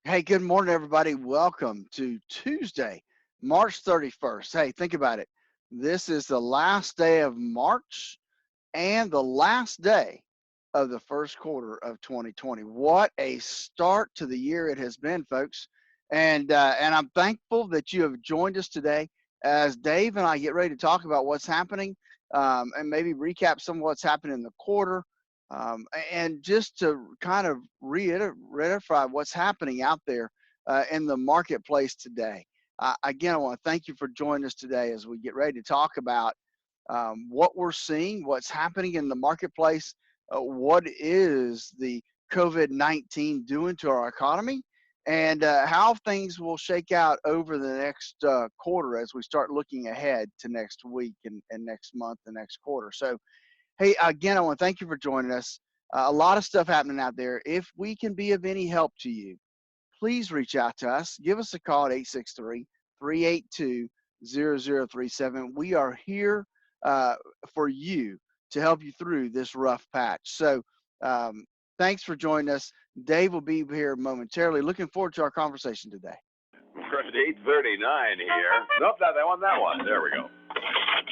Hey, good morning, everybody. Welcome to Tuesday, March 31st. Hey, think about it. This is the last day of March and the last day of the first quarter of 2020. What a start to the year it has been, folks. And I'm thankful that you have joined us today as Dave and I get ready to talk about what's happening and maybe recap some of what's happened in the quarter. And just to kind of reiterate what's happening out there in the marketplace today. Again, I want to thank you for joining us today as we get ready to talk about what we're seeing, what's happening in the marketplace, what is the COVID-19 doing to our economy, and how things will shake out over the next quarter as we start looking ahead to next week and next month and next quarter. So, hey, again, I want to thank you for joining us. A lot of stuff happening out there. If we can be of any help to you, please reach out to us. Give us a call at 863-382-0037. We are here for you to help you through this rough patch. So thanks for joining us. Dave will be here momentarily. Looking forward to our conversation today. We're at 8:39 here. Nope, that one, that one. There we go.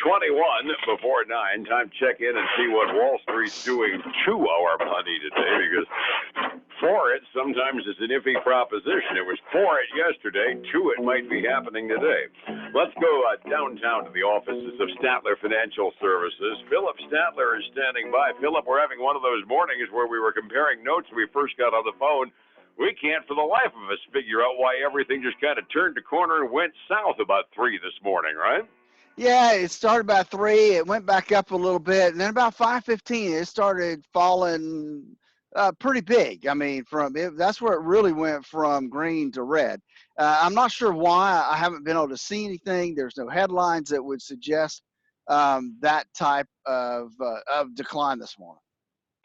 21 before 9. Time to check in and see what Wall Street's doing to our money today, because for it sometimes it's an iffy proposition. It was for it yesterday. To it might be happening today. Let's go downtown to the offices of Statler Financial Services. Phillip Statler is standing by. Phillip, we're having one of those mornings where we were comparing notes when we first got on the phone. We can't for the life of us figure out why everything just kind of turned a corner and went south about 3 this morning, right? Yeah, it started about 3. It went back up a little bit, and then about 5:15, it started falling pretty big. I mean, that's where it really went from green to red. I'm not sure why. I haven't been able to see anything. There's no headlines that would suggest that type of decline this morning.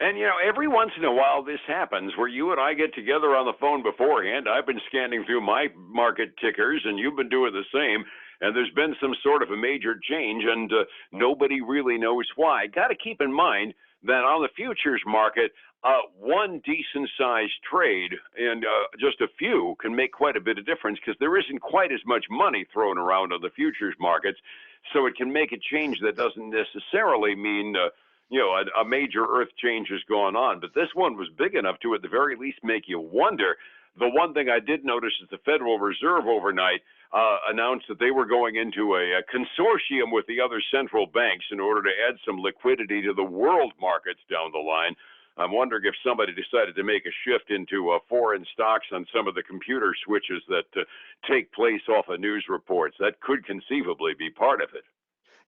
And, every once in a while this happens where you and I get together on the phone beforehand. I've been scanning through my market tickers, and you've been doing the same. And there's been some sort of a major change, and nobody really knows why. Got to keep in mind that on the futures market, one decent-sized trade and just a few can make quite a bit of difference, because there isn't quite as much money thrown around on the futures markets. So it can make a change that doesn't necessarily mean a major earth change has gone on. But this one was big enough to, at the very least, make you wonder. The one thing I did notice is the Federal Reserve overnight announced that they were going into a consortium with the other central banks in order to add some liquidity to the world markets down the line. I'm wondering if somebody decided to make a shift into foreign stocks on some of the computer switches that take place off of news reports. That could conceivably be part of it.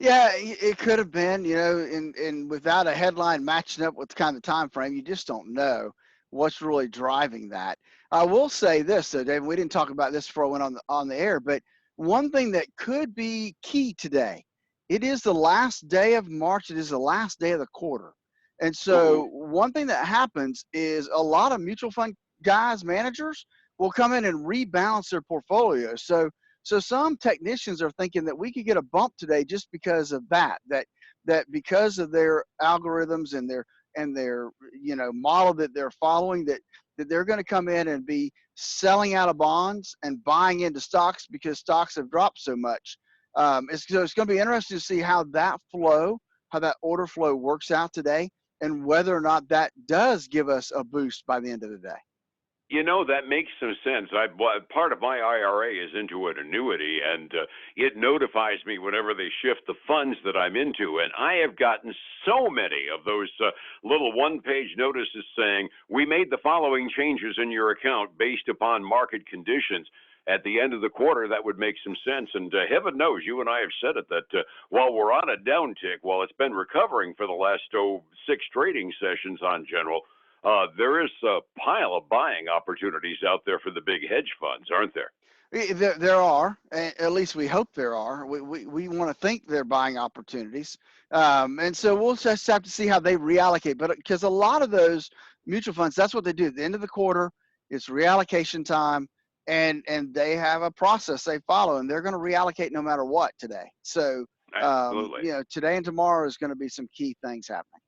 Yeah, it could have been, and without a headline matching up with kind of time frame, you just don't know what's really driving that. I will say this, though, David, we didn't talk about this before I went on the air, but one thing that could be key today, it is the last day of March. It is the last day of the quarter. And so one thing that happens is a lot of mutual fund guys, managers, will come in and rebalance their portfolios. So some technicians are thinking that we could get a bump today just because of that because of their algorithms and their model that they're following, that they're going to come in and be selling out of bonds and buying into stocks because stocks have dropped so much. So it's going to be interesting to see how that order flow works out today, and whether or not that does give us a boost by the end of the day. That makes some sense. Part of my IRA is into an annuity, and it notifies me whenever they shift the funds that I'm into. And I have gotten so many of those little one-page notices saying, we made the following changes in your account based upon market conditions. At the end of the quarter, that would make some sense. And heaven knows, you and I have said it, that while we're on a downtick, while it's been recovering for the last 6 trading sessions on general, there is a pile of buying opportunities out there for the big hedge funds, aren't there? There are, at least we hope there are. We want to think they're buying opportunities. And so we'll just have to see how they reallocate. But because a lot of those mutual funds, that's what they do. At the end of the quarter, it's reallocation time, and they have a process they follow, and they're going to reallocate no matter what today. So, Absolutely. today and tomorrow is going to be some key things happening.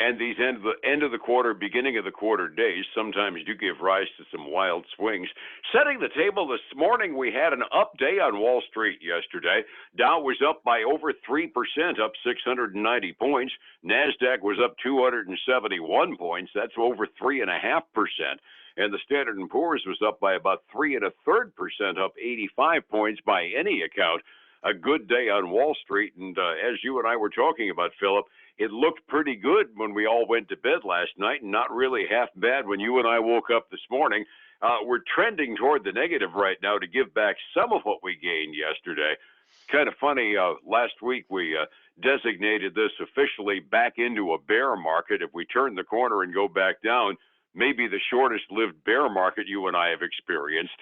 And these end of the quarter, beginning of the quarter days sometimes do give rise to some wild swings. Setting the table this morning, we had an up day on Wall Street yesterday. Dow was up by over 3%, up 690 points. Nasdaq was up 271 points. That's over 3.5%. And the Standard and Poor's was up by about 3.33%, up 85 points by any account. A good day on Wall Street, and as you and I were talking about, Phillip, it looked pretty good when we all went to bed last night, and not really half bad when you and I woke up this morning. We're trending toward the negative right now to give back some of what we gained yesterday. Kind of funny, last week we designated this officially back into a bear market. If we turn the corner and go back down, maybe the shortest lived bear market you and I have experienced.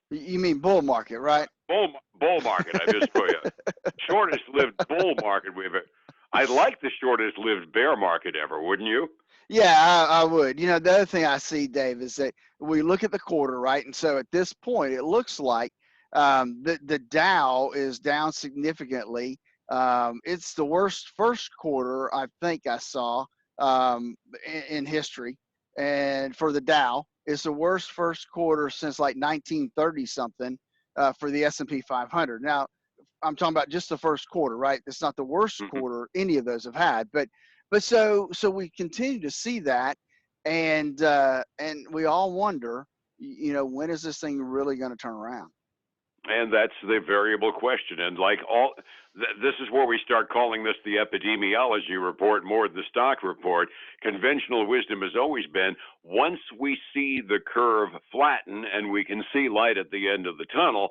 You mean bull market, right? Bull market, I just put you. Shortest lived bull market we've ever. I'd like the shortest lived bear market ever, wouldn't you? Yeah, I would. You know, the other thing I see, Dave, is that we look at the quarter, right? And so at this point, it looks like the Dow is down significantly. It's the worst first quarter I think I saw in history. And for the Dow, it's the worst first quarter since like 1930 something for the S&P 500. Now, I'm talking about just the first quarter, right? It's not the worst Mm-hmm. quarter any of those have had, but so we continue to see that, and we all wonder, you know, when is this thing really going to turn around? And that's the variable question. And like all, this is where we start calling this the epidemiology report more than the stock report. Conventional wisdom has always been once we see the curve flatten and we can see light at the end of the tunnel,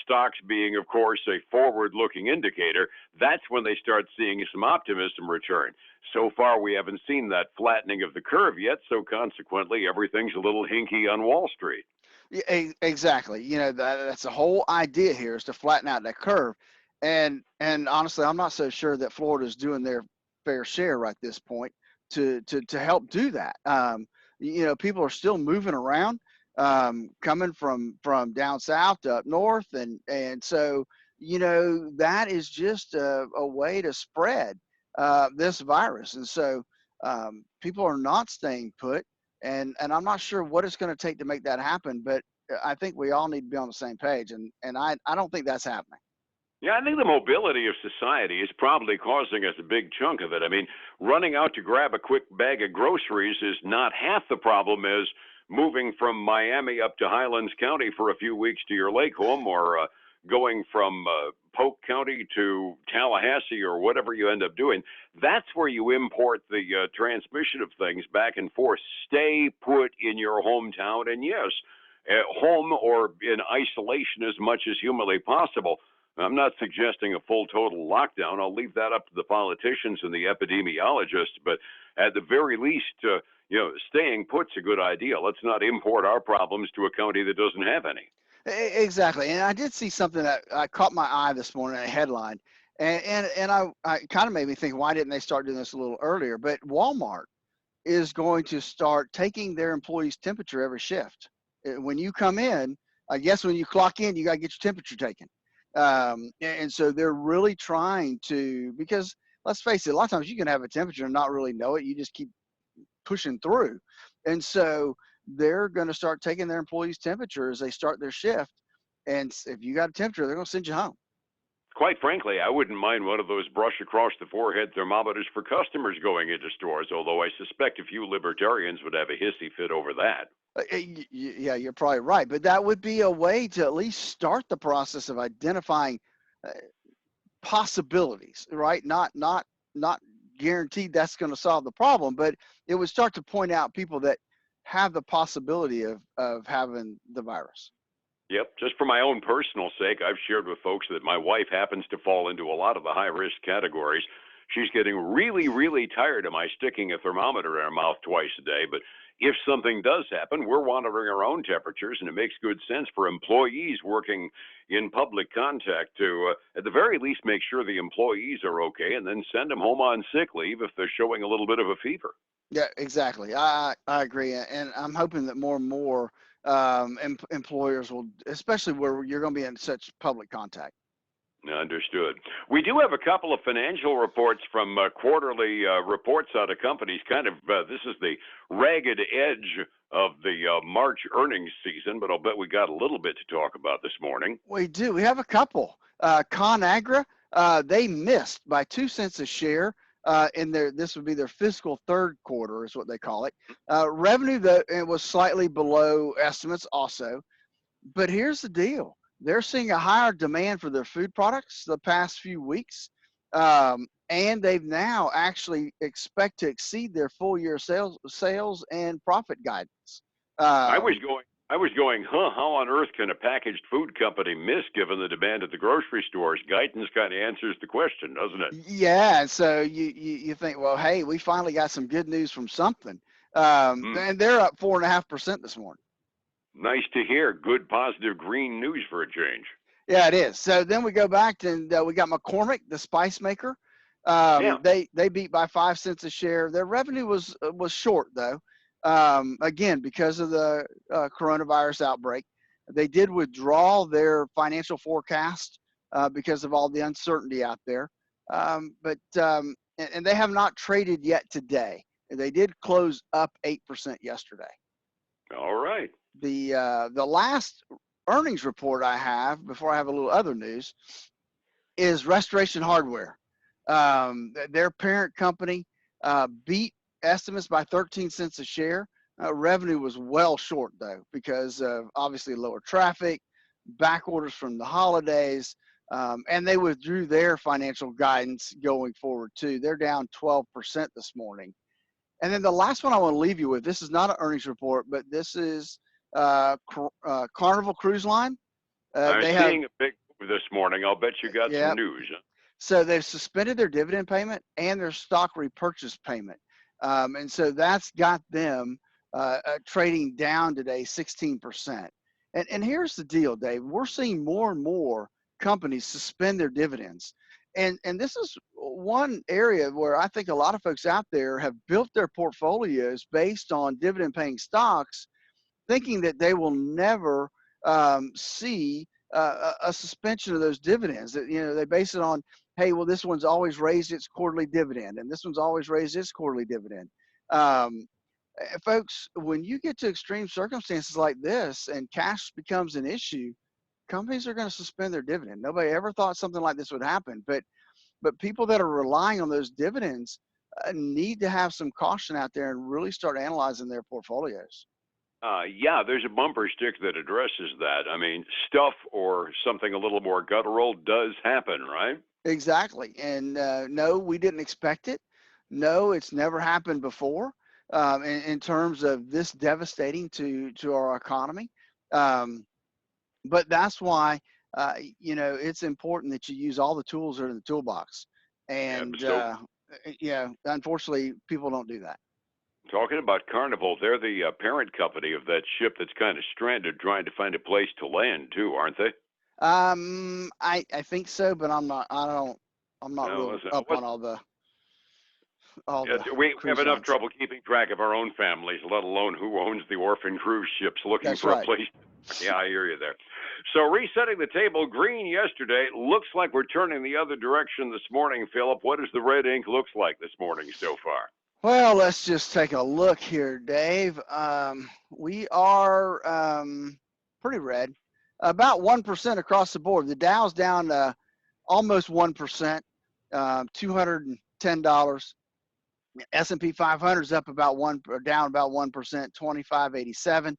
stocks being, of course, a forward-looking indicator, that's when they start seeing some optimism return. So far, we haven't seen that flattening of the curve yet, so consequently, everything's a little hinky on Wall Street. Yeah, exactly. You know, that's the whole idea here is to flatten out that curve. And honestly, I'm not so sure that Florida's doing their fair share right this point to help do that. You know, people are still moving around, coming from down south to up north, and so you know that is just a way to spread this virus, and so people are not staying put. And I'm not sure what it's going to take to make that happen, but I think we all need to be on the same page, and I don't think that's happening. Yeah, I think the mobility of society is probably causing us a big chunk of it. I mean, running out to grab a quick bag of groceries is not half the problem as moving from Miami up to Highlands County for a few weeks to your lake home, or going from Polk County to Tallahassee, or whatever you end up doing. That's where you import the transmission of things back and forth. Stay put in your hometown, and yes, at home or in isolation as much as humanly possible. I'm not suggesting a full total lockdown. I'll leave that up to the politicians and the epidemiologists. But at the very least, staying put's a good idea. Let's not import our problems to a county that doesn't have any. Exactly. And I did see something that caught my eye this morning, a headline, and I kind of made me think, why didn't they start doing this a little earlier? But Walmart is going to start taking their employees' temperature every shift. When you come in, I guess when you clock in, you got to get your temperature taken. And so they're really trying to, because let's face it, a lot of times you can have a temperature and not really know it. You just keep pushing through. And so they're going to start taking their employees' temperature as they start their shift. And if you got a temperature, they're going to send you home. Quite frankly, I wouldn't mind one of those brush across the forehead thermometers for customers going into stores, although I suspect a few libertarians would have a hissy fit over that. Yeah, you're probably right. But that would be a way to at least start the process of identifying uh, possibilities, right? Not guaranteed that's going to solve the problem, but it would start to point out people that have the possibility of having the virus. Yep, just for my own personal sake, I've shared with folks that my wife happens to fall into a lot of the high risk categories. She's getting really, really tired of my sticking a thermometer in her mouth twice a day. But if something does happen, we're monitoring our own temperatures, and it makes good sense for employees working in public contact to, at the very least, make sure the employees are okay, and then send them home on sick leave if they're showing a little bit of a fever. Yeah, exactly. I agree, and I'm hoping that more and more employers will, especially where you're going to be in such public contact. Understood. We do have a couple of financial reports from quarterly reports out of companies. Kind of, this is the ragged edge of the March earnings season, but I'll bet we got a little bit to talk about this morning. We do. We have a couple. ConAgra, they missed by 2 cents a share in their. This would be their fiscal third quarter, is what they call it. Revenue, though, it was slightly below estimates, also. But here's the deal: they're seeing a higher demand for their food products the past few weeks, and they've now actually expect to exceed their full year sales and profit guidance. I was Um, going. I was going, huh? How on earth can a packaged food company miss given the demand at the grocery stores? Guidance kind of answers the question, doesn't it? Yeah, so you think, well, hey, we finally got some good news from something, Hmm. and they're up 4.5% this morning. Nice to hear. Good, positive green news for a change. Yeah, it is. So then we go back to, and we got McCormick, the spice maker. Yeah. They beat by 5 cents a share. Their revenue was short though, again because of the coronavirus outbreak. They did withdraw their financial forecast because of all the uncertainty out there. And they have not traded yet today. They did close up 8% yesterday. All right. The last earnings report I have before I have a little other news is Restoration Hardware. Their parent company beat estimates by 13 cents a share. Revenue was well short though because of obviously lower traffic, back orders from the holidays, and they withdrew their financial guidance going forward too. They're down 12% this morning. And then the last one I want to leave you with, this is not an earnings report, but this is Carnival Cruise Line. I'm They have, seeing a big move this morning. I'll bet you got some yeah. news. Huh? So they've suspended their dividend payment and their stock repurchase payment. And so that's got them trading down today 16%. And here's the deal, Dave. We're seeing more and more companies suspend their dividends. And this is one area where I think a lot of folks out there have built their portfolios based on dividend paying stocks, thinking that they will never see a suspension of those dividends. That they base it on, hey, well, this one's always raised its quarterly dividend, and this one's always raised its quarterly dividend. Um, Folks, when you get to extreme circumstances like this and cash becomes an issue, companies are going to suspend their dividend. Nobody ever thought something like this would happen, but people that are relying on those dividends need to have some caution out there and really start analyzing their portfolios. Yeah, there's a bumper stick that addresses that. I mean, stuff or something a little more guttural does happen, right? Exactly. And no, we didn't expect it. No, it's never happened before in terms of this devastating to our economy. Um, but that's why, it's important that you use all the tools that are in the toolbox. Yeah. And, So, unfortunately, people don't do that. talking about Carnival, they're the parent company of that ship that's kind of stranded, trying to find a place to land too, aren't they? I think so, but I'm not No, real listen, up on all yeah, the we have cruise enough lines. trouble keeping track of our own families, let alone who owns the orphan cruise ships looking That's for a right. place. Yeah, I hear you there. So, resetting the table, green yesterday. Looks like we're turning the other direction this morning, Philip. What does the red ink looks like this morning so far? Well, let's just take a look here, Dave. We are pretty red, about 1% across the board. The Dow's down almost 1%, $210. S&P 500 is up about or down about 1%, 25.87.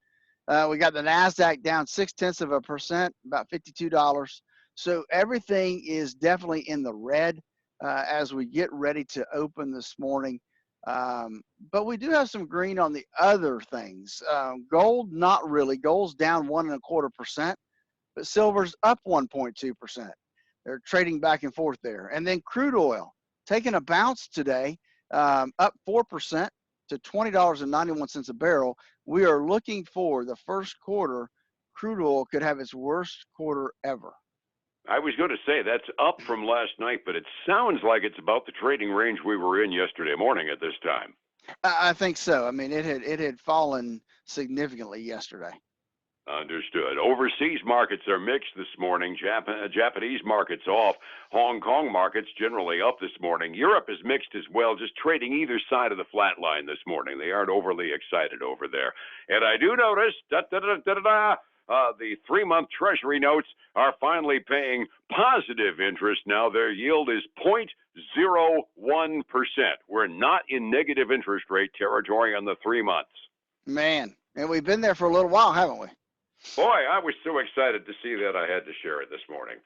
We got the Nasdaq down 0.6%, about $52. So everything is definitely in the red as we get ready to open this morning. But we do have some green on the other things. Gold, not really. Gold's down 1.25%, but silver's up 1.2%. They're trading back and forth there. And then crude oil taking a bounce today, up 4% to $20.91 a barrel. We are looking for the first quarter. Crude oil could have its worst quarter ever. I was going to say that's up from last night, but it sounds like it's about the trading range we were in yesterday morning at this time. I think so. I mean, it had fallen significantly yesterday. Understood. Overseas markets are mixed this morning. Japanese markets off. Hong Kong markets generally up this morning. Europe is mixed as well, just trading either side of the flat line this morning. They aren't overly excited over there. And I do notice the 3-month Treasury notes are finally paying positive interest now. Their yield is 0.01%. We're not in negative interest rate territory on the 3 months. Man, and we've been there for a little while, haven't we? Boy, I was so excited to see that I had to share it this morning.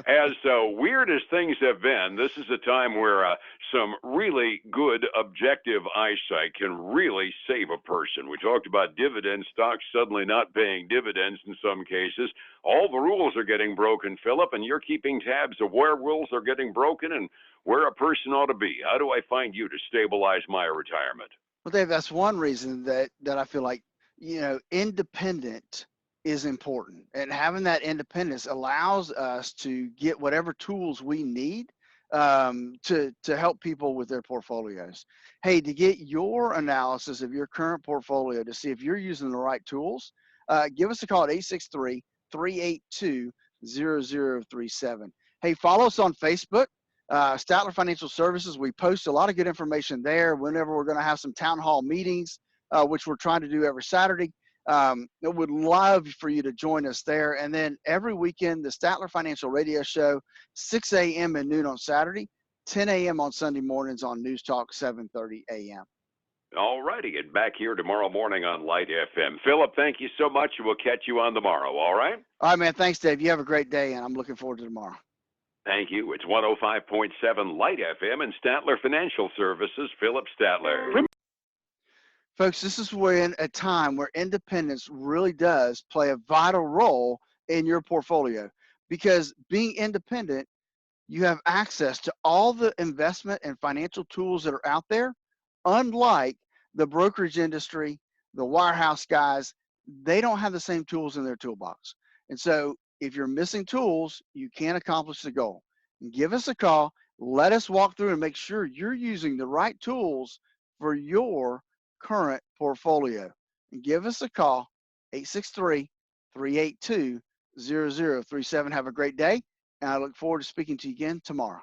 As weird as things have been, this is a time where some really good objective eyesight can really save a person. We talked about dividend stocks suddenly not paying dividends in some cases. All the rules are getting broken, Phillip, and you're keeping tabs of where rules are getting broken and where a person ought to be. How do I find you to stabilize my retirement? Well, Dave, that's one reason that I feel like, independent is important, and having that independence allows us to get whatever tools we need to help people with their portfolios. Hey, to get your analysis of your current portfolio to see if you're using the right tools, give us a call at 863-382-0037. Hey, follow us on Facebook. Statler Financial Services. We post a lot of good information there whenever we're going to have some town hall meetings, which we're trying to do every Saturday. Would love for you to join us there. And then every weekend, the Statler Financial Radio Show, 6 a.m. and noon on Saturday, 10 a.m. on Sunday mornings on News Talk, 7:30 a.m. All righty, and back here tomorrow morning on Light FM. Phillip, thank you so much. We'll catch you on tomorrow, all right? All right, man. Thanks, Dave. You have a great day, and I'm looking forward to tomorrow. Thank you. It's 105.7 Light FM and Statler Financial Services, Phillip Statler. Folks, this is when a time where independence really does play a vital role in your portfolio, because being independent, you have access to all the investment and financial tools that are out there. Unlike the brokerage industry, the wirehouse guys, they don't have the same tools in their toolbox. And so if you're missing tools, you can't accomplish the goal. Give us a call. Let us walk through and make sure you're using the right tools for your current portfolio. And give us a call, 863-382-0037. Have a great day, and I look forward to speaking to you again tomorrow.